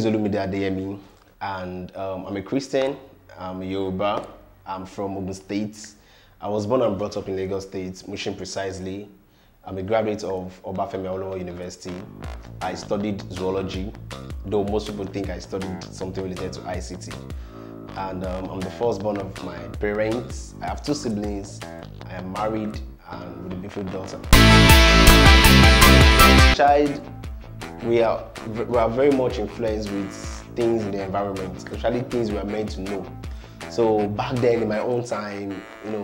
Is Olumide, and I'm a Christian. I'm a Yoruba. I'm from Ogun State. I was born and brought up in Lagos State, Mushin precisely. I'm a graduate of Obafemi Awolowo University. I studied zoology, though most people think I studied something related to ICT. And I'm the firstborn of my parents. I have two siblings. I am married and with a beautiful daughter. Child, we are very much influenced with things in the environment, especially things we are meant to know. So back then in my own time,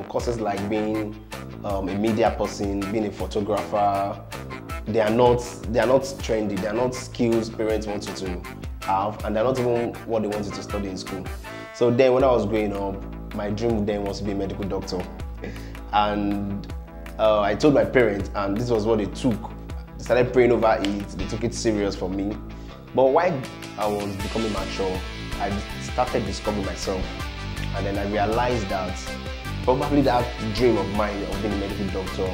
courses like being a media person, being a photographer, they are not trendy, they are not skills parents want you to have, and they're not even what they wanted to study in school. So then when I was growing up, my dream then was to be a medical doctor. And I told my parents, and this was what they took. They started praying over it, they took it serious for me. But while I was becoming mature, I started discovering myself. And then I realized that probably that dream of mine of being a medical doctor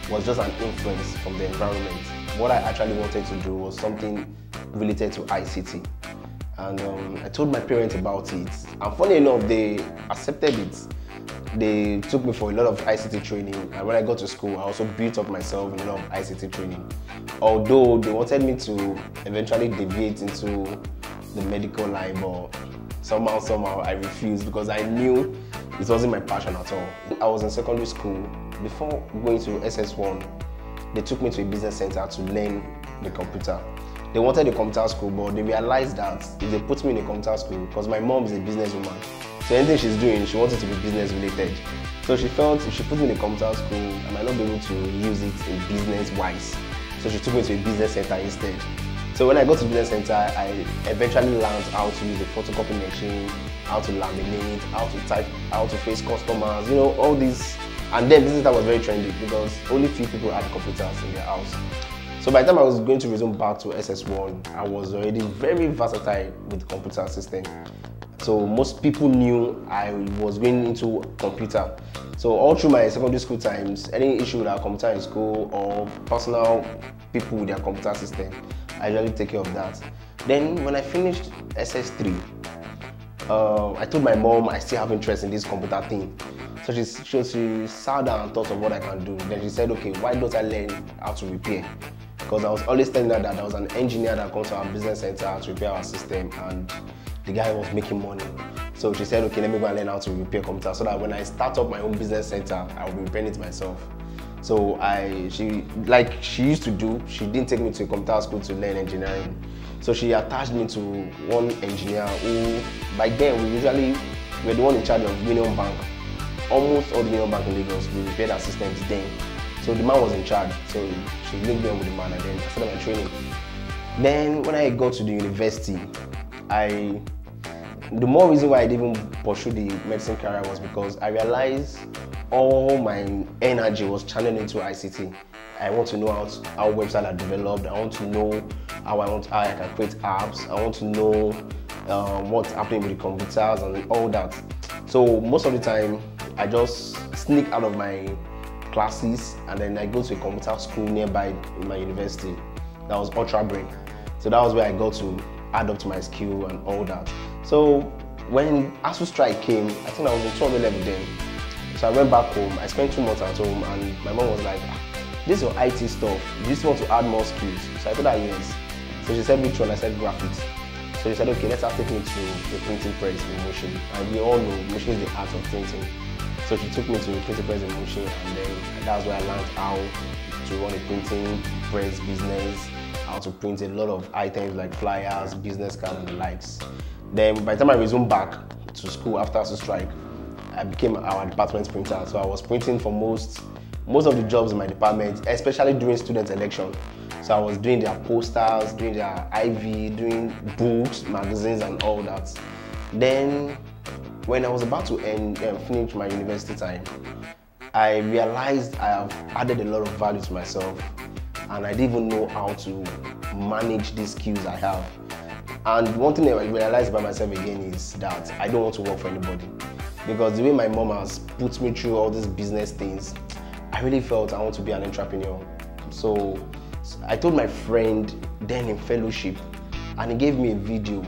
was just an influence from the environment. What I actually wanted to do was something related to ICT. And I told my parents about it. And funny enough, they accepted it. They took me for a lot of ICT training. And when I got to school, I also built up myself in a lot of ICT training. Although they wanted me to eventually deviate into the medical line, but somehow I refused because I knew it wasn't my passion at all. I was in secondary school. Before going to SS1, they took me to a business center to learn the computer. They wanted a computer school, but they realized that if they put me in a computer school, because my mom is a businesswoman, so anything she's doing, she wants it to be business related. So she felt if she put me in a computer school, I might not be able to use it in business-wise. So she took me to a business center instead. So when I got to business center, I eventually learned how to use a photocopy machine, how to laminate, how to type, how to face customers, all these. And then business center was very trendy because only few people had computers in their house. So by the time I was going to resume back to SS1, I was already very versatile with the computer system. So most people knew I was going into computer. So all through my secondary school times, any issue with our computer in school or personal people with their computer system, I usually take care of that. Then when I finished SS3, I told my mom I still have interest in this computer thing. So she sat down and thought of what I can do. Then she said, okay, why don't I learn how to repair? Because I was always telling her that there was an engineer that comes to our business center to repair our system, and the guy was making money. So she said, okay, let me go and learn how to repair computers so that when I start up my own business center, I will be repairing it myself. So like she used to do, she didn't take me to a computer school to learn engineering. So she attached me to one engineer who, back then, we were the one in charge of Union Bank. Almost all the Union Bank in Lagos, we repaired our systems then. So the man was in charge, so she linked me with the man, and then I started my training. Then when I got to the university, the more reason why I didn't even pursue the medicine career was because I realized all my energy was channeled into ICT. I want to know how websites are developed. I want to know how I can create apps. I want to know what's happening with the computers and all that. So most of the time, I just sneak out of my classes and then I go to a computer school nearby my university. That was Ultra Brain. So that was where I got to add up to my skill and all that. So when ASU strike came, I think I was in 200 level then. So I went back home. I spent 2 months at home, and my mom was like, this is your IT stuff. Do you just want to add more skills? So I told her yes. So she said, which one? I said graphics. So she said, okay, let's take me to the printing press in Motion. And we all know Motion is the art of printing. So she took me to the printing press in Motion, and then that's where I learned how to run a printing press business, how to print a lot of items like flyers, business cards, and the likes. Then by the time I resumed back to school after the strike, I became our department printer. So I was printing for most of the jobs in my department, especially during student election. So I was doing their posters, doing their IV, doing books, magazines, and all that. Then when I was about to finish my university time, I realized I have added a lot of value to myself, and I didn't even know how to manage these skills I have. And one thing I realized about myself again is that I don't want to work for anybody. Because the way my mom has put me through all these business things, I really felt I want to be an entrepreneur. So I told my friend then in fellowship, and he gave me a video.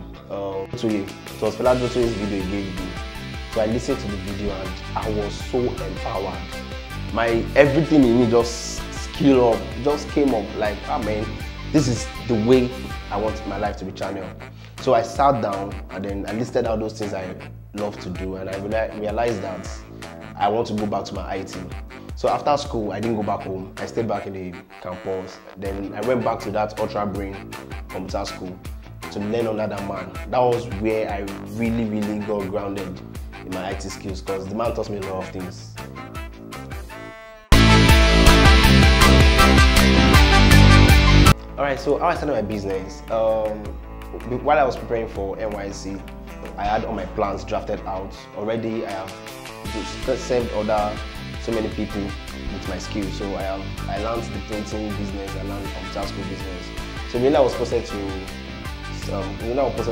It was Fela Dutoye's video he gave me. So I listened to the video and I was so empowered. Everything in me just scaled up, just came up like, man, this is the way I want my life to be channeled. So I sat down and then I listed out those things I love to do, and I realized that I want to go back to my IT. So after school, I didn't go back home. I stayed back in the campus. Then I went back to that Ultra Brain computer school to learn under that man. That was where I really got grounded in my IT skills, because the man taught me a lot of things. Alright, so how I started my business. While I was preparing for NYC, I had all my plans drafted out. Already I have served so many people with my skills. So I learned the printing business, I learned the computer school business. So when I was posted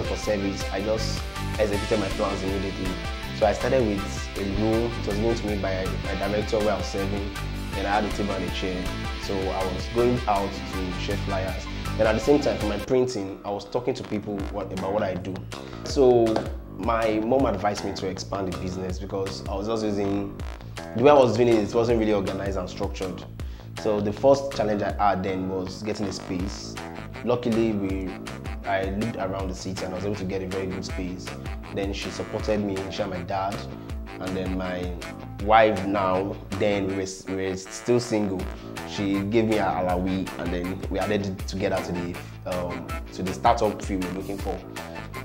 for service, I just executed my plans immediately. So I started with a room. It was given to me by my director where I was serving. Then I had a table and a chair. So I was going out to share flyers. Then at the same time, for my printing, I was talking to people about what I do. So my mom advised me to expand the business because I was just using, the way I was doing it wasn't really organized and structured. So the first challenge I had then was getting a space. Luckily, I lived around the city and I was able to get a very good space. Then she supported me, she and my dad, and then my wife now, then we were still single. She gave me a alawi, and then we added it together to the startup fee we were looking for.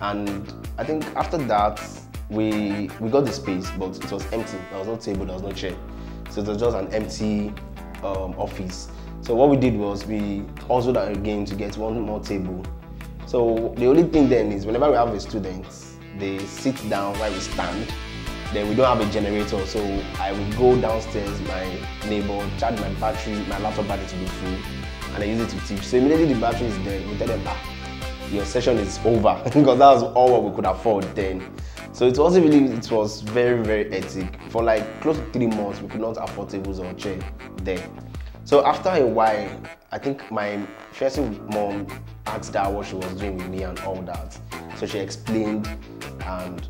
And I think after that, we got the space, but it was empty. There was no table, there was no chair. So it was just an empty office. So what we did was we hustled again to get one more table. So the only thing then is whenever we have the students, they sit down while we stand. Then we don't have a generator, so I will go downstairs, my neighbor, charge my laptop battery to be full, and I use it to teach. So immediately the battery is dead, we tell them, your session is over, because that was all what we could afford then. So it was very hectic. For like close to 3 months, we could not afford tables or chair there. So after a while, I think my fiancée mom asked her what she was doing with me and all that. So she explained, and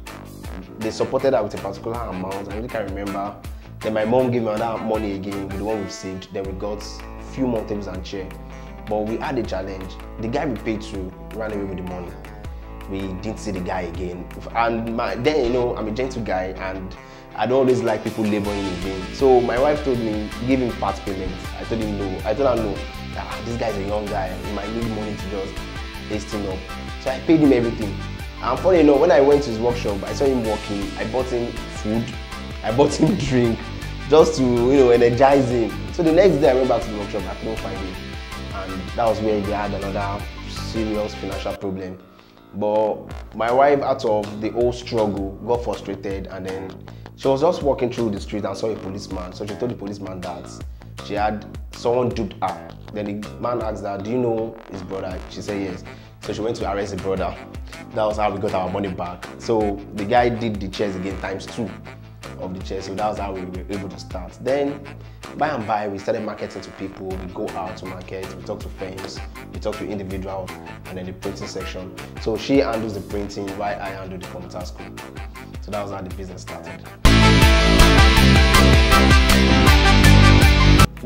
they supported her with a particular amount. I really can't remember. Then my mom gave me another money again with the one we've saved. Then we got a few more tables and chair. But we had a challenge. The guy we paid to ran away with the money. We didn't see the guy again. And then, I'm a gentle guy and I don't always like people laboring in vain. So my wife told me, give him part payment. I told him no. I told her no. This guy's a young guy. He might need money to just hasten up. So I paid him everything. And funny enough, when I went to his workshop, I saw him working. I bought him food. I bought him drink just to, energize him. So the next day I went back to the workshop. I couldn't find him. And that was where we had another serious financial problem. But my wife, out of the whole struggle, got frustrated, and then she was just walking through the street and saw a policeman. So she told the policeman that she had someone duped her. Then the man asked her, do you know his brother? She said yes. So she went to arrest the brother. That was how we got our money back. So the guy did the chairs again ×2 of the chairs. So that was how we were able to start. Then by and by, we started marketing to people. We go out to market, we talk to friends, we talk to individuals, and then the printing section. So she handles the printing while I handle the computer school. So that was how the business started.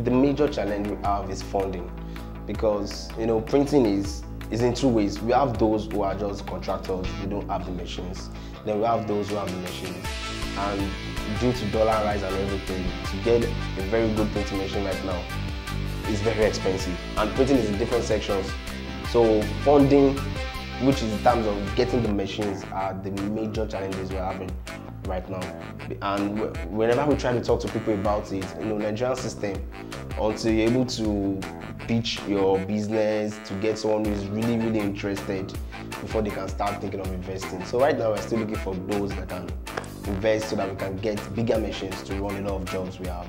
The major challenge we have is funding, because printing is in 2 ways. We have those who are just contractors, they don't have the machines. Then we have those who have the machines. And due to dollar rise and everything, to get a very good printing machine right now is very expensive. And printing is in different sections. So funding, which is in terms of getting the machines, are the major challenges we're having right now. And whenever we try to talk to people about it, Nigerian system, until you're able to pitch your business to get someone who is really interested before they can start thinking of investing. So right now we're still looking for those that can invest so that we can get bigger machines to run a lot of jobs we have.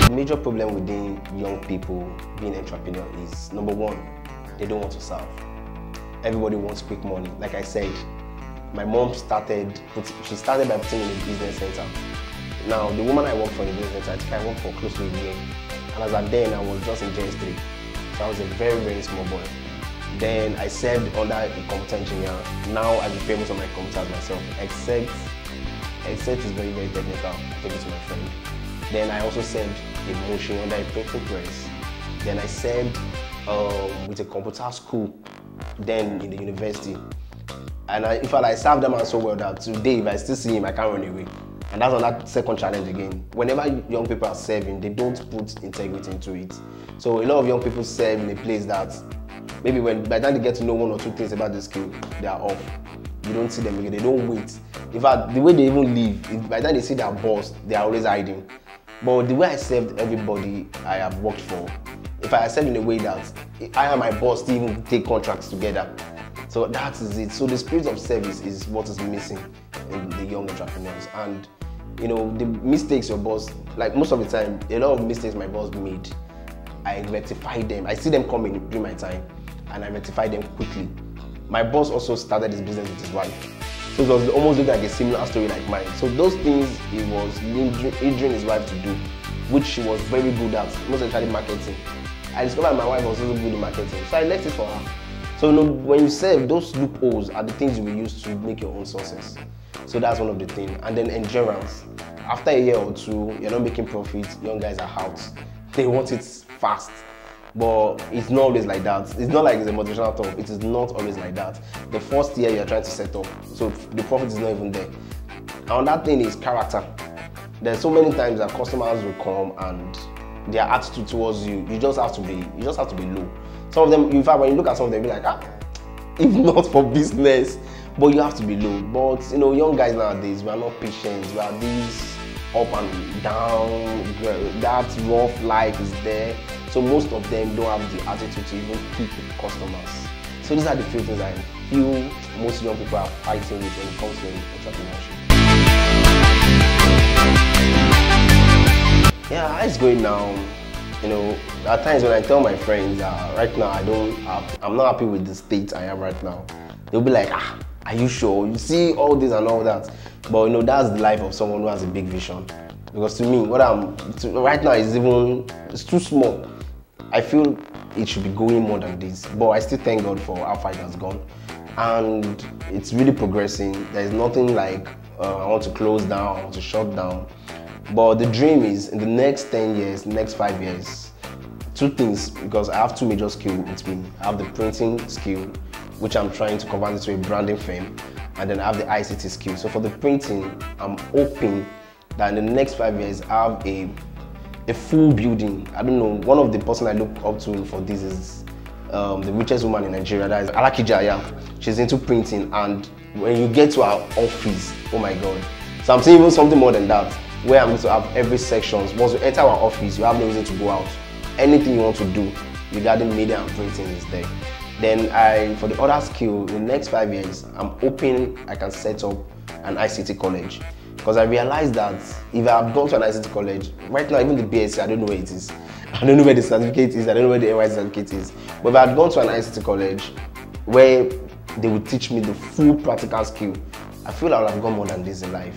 The major problem within young people being entrepreneur is, number one, they don't want to serve. Everybody wants quick money. Like I said, my mom started by putting in a business center. Now, the woman I work for in the business center, I think I worked for close to a year. And as at then, I was just in JS3. So I was a very, very small boy. Then I served under a computer engineer. Now I repair most of my computers myself, except it's very, very technical. I gave it to my friend. Then I also served a motion under a printing press. Then I served with a computer school, then in the university. And in fact, I served them out so well that today, if I still see him, I can't run away. And that's another second challenge again. Whenever young people are serving, they don't put integrity into it. So a lot of young people serve in a place that maybe by the time they get to know one or two things about the skill, they are off. You don't see them again, they don't wait. In fact, the way they even live, by the time they see their boss, they are always hiding. But the way I served everybody I have worked for, if I served in a way that I and my boss still even take contracts together. So that is it. So the spirit of service is what is missing in the young entrepreneurs. And you know, the mistakes your boss, like most of the time, a lot of mistakes my boss made, I rectify them. I see them coming during my time and I rectify them quickly. My boss also started his business with his wife. So it was almost like a similar story like mine. So those things he was hindering his wife to do, which she was very good at, most especially marketing. I discovered my wife was also good in marketing, so I left it for her. So you know, when you serve, those loopholes are the things you will use to make your own success. So that's one of the things. And then endurance. After a year or two, you're not making profits, young guys are out. They want it fast. But it's not always like that. It's not like it's a motivational talk. It is not always like that. The first year you're trying to set up, so the profit is not even there. Another thing is character. There's so many times that customers will come and their attitude towards you, you just have to be low. Some of them, in fact, when you look at some of them, you'll be like, if not for business, but you have to be low. But you know, young guys nowadays, we are not patient. We are these up and down. That rough life is there. So most of them don't have the attitude to even keep customers. So these are the few things I feel most young people are fighting with when it comes to entrepreneurship. Yeah, how it's going now? You know, at times when I tell my friends right now I'm not happy with the state I am right now, they'll be like, are you sure? You see all this and all that. But you know, that's the life of someone who has a big vision. Because to me, what right now it's too small. I feel it should be going more than this, but I still thank God for how far it has gone, and it's really progressing. There's nothing like I want to close down, I want to shut down, but the dream is in the next 10 years, next 5 years, two things, because I have two major skills with me. I have the printing skill, which I'm trying to convert into a branding firm, and then I have the ICT skill. So for the printing, I'm hoping that in the next 5 years, I have a full building. I don't know, one of the person I look up to for this is the richest woman in Nigeria, that is Alakijaya. She's into printing, and when you get to our office, oh my God. So I'm saying even something more than that, where I'm going to have every section. Once you enter our office, you have no reason to go out. Anything you want to do regarding media and printing is there. Then for the other skill, in the next 5 years, I'm hoping I can set up an ICT college. Because I realized that if I have gone to an ICT college, right now even the BSc, I don't know where it is. I don't know where the certificate is, I don't know where the NYC certificate is. But if I had gone to an ICT college where they would teach me the full practical skill, I feel I would have gone more than this in life.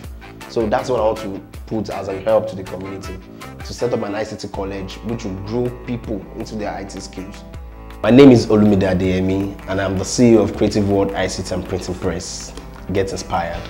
So that's what I want to put as a help to the community, to set up an ICT college which will grow people into their IT skills. My name is Olumide Shares and I'm the CEO of Creative World ICT and Printing Press. Get inspired.